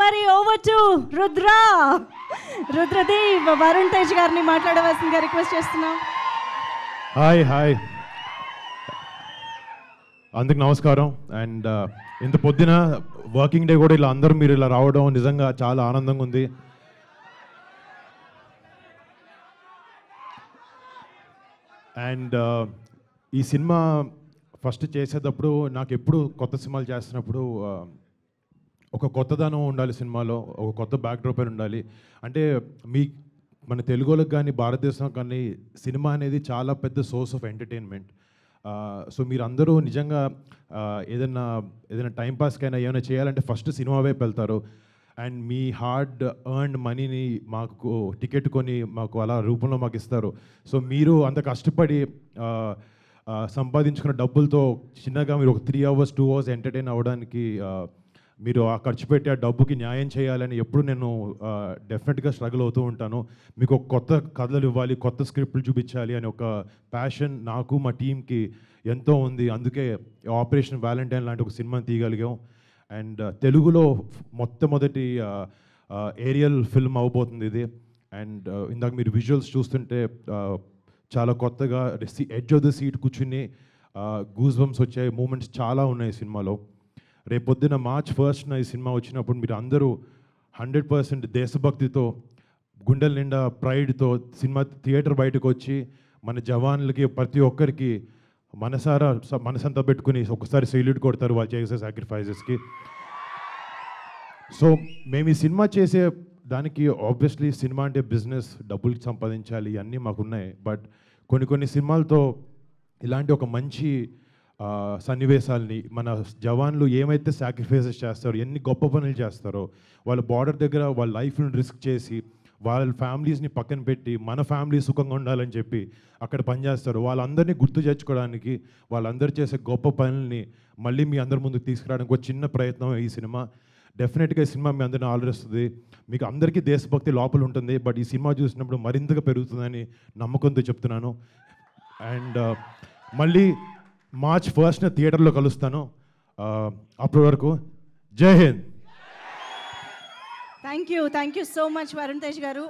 మరి over to Rudradev Varun Tej గారిని మాట్లాడవలసిందిగా రిక్వెస్ట్ చేస్తున్నాం. హాయ్ అందరికి నమస్కారం. అండ్ ఇంత పొద్దున వర్కింగ్ డే కూడా ఇలా అందరూ మీరు ఇలా రావడం నిజంగా చాలా ఆనందంగా ఉంది. అండ్ ఈ సినిమా ఫస్ట్ చేసేటప్పుడు నాకు ఎప్పుడు కొత్త సినిమాలు చేస్తున్నప్పుడు ఒక కొత్తదనం ఉండాలి సినిమాలో, ఒక కొత్త బ్యాక్డ్రాప్ అని ఉండాలి. అంటే మన తెలుగులకు కానీ భారతదేశం కానీ సినిమా అనేది చాలా పెద్ద సోర్స్ ఆఫ్ ఎంటర్టైన్మెంట్. సో మీరు అందరూ నిజంగా ఏదైనా టైంపాస్కైనా ఏమైనా చేయాలంటే ఫస్ట్ సినిమా వైపు వెళ్తారు. అండ్ మీ హార్డ్ ఎర్న్డ్ మనీని మాకు టికెట్ కొని మాకు అలా రూపంలో మాకు ఇస్తారు. సో మీరు అంత కష్టపడి సంపాదించుకున్న డబ్బులతో చిన్నగా మీరు ఒక 3 hours 2 hours ఎంటర్టైన్ అవ్వడానికి మీరు ఆ ఖర్చు పెట్టి ఆ డబ్బుకి న్యాయం చేయాలని ఎప్పుడు నేను డెఫినెట్గా స్ట్రగుల్ అవుతూ ఉంటాను. మీకు ఒక కొత్త కథలు ఇవ్వాలి, కొత్త స్క్రిప్ట్లు చూపించాలి అని ఒక ప్యాషన్ నాకు మా టీంకి ఎంతో ఉంది. అందుకే ఆపరేషన్ వ్యాలంటైన్ లాంటి ఒక సినిమాని తీయగలిగాం. అండ్ తెలుగులో మొట్టమొదటి ఏరియల్ ఫిల్మ్ అవబోతుంది ఇది. అండ్ ఇందాక మీరు విజువల్స్ చూస్తుంటే చాలా కొత్తగా ఎడ్జ్ ఆఫ్ ద సీట్ కూర్చుని గూస్ బంప్స్ వచ్చే మూమెంట్స్ చాలా ఉన్నాయి సినిమాలో. రేపొద్దున March 1st ఈ సినిమా వచ్చినప్పుడు మీరు అందరూ 100% దేశభక్తితో గుండెల నిండా ప్రైడ్తో సినిమా థియేటర్ బయటకు వచ్చి మన జవాన్లకి ప్రతి ఒక్కరికి మనసంతా పెట్టుకుని ఒకసారి సెల్యూట్ కొడతారు వాళ్ళు చేసే సాక్రిఫైజెస్కి. సో మేము ఈ సినిమా చేసే దానికి ఆబ్వియస్లీ సినిమా అంటే బిజినెస్, డబ్బులు సంపాదించాలి, ఇవన్నీ మాకున్నాయి. బట్ కొన్ని సినిమాలతో ఇలాంటి ఒక మంచి సన్నివేశాలని మన జవాన్లు ఏమైతే సాక్రిఫైసెస్ చేస్తారో, ఎన్ని గొప్ప పనులు చేస్తారో, వాళ్ళ బార్డర్ దగ్గర వాళ్ళ లైఫ్ని రిస్క్ చేసి వాళ్ళ ఫ్యామిలీస్ని పక్కన పెట్టి మన ఫ్యామిలీ సుఖంగా ఉండాలని చెప్పి అక్కడ పనిచేస్తారు. వాళ్ళందరినీ గుర్తు తెచ్చుకోవడానికి, వాళ్ళందరూ చేసే గొప్ప పనుల్ని మళ్ళీ మీ అందరి ముందుకు తీసుకురావడానికి ఒక చిన్న ప్రయత్నం ఈ సినిమా. డెఫినెట్గా ఈ సినిమా మీ అందరిని ఆలోచిస్తుంది. మీకు అందరికీ దేశభక్తి లోపల ఉంటుంది, బట్ ఈ సినిమా చూసినప్పుడు మరింతగా పెరుగుతుందని నమ్మకంతో చెప్తున్నాను. అండ్ మళ్ళీ March 1st థియేటర్లో కలుస్తాను. అప్పటి వరకు జై Hind. Thank you so much Varun Tej గారు.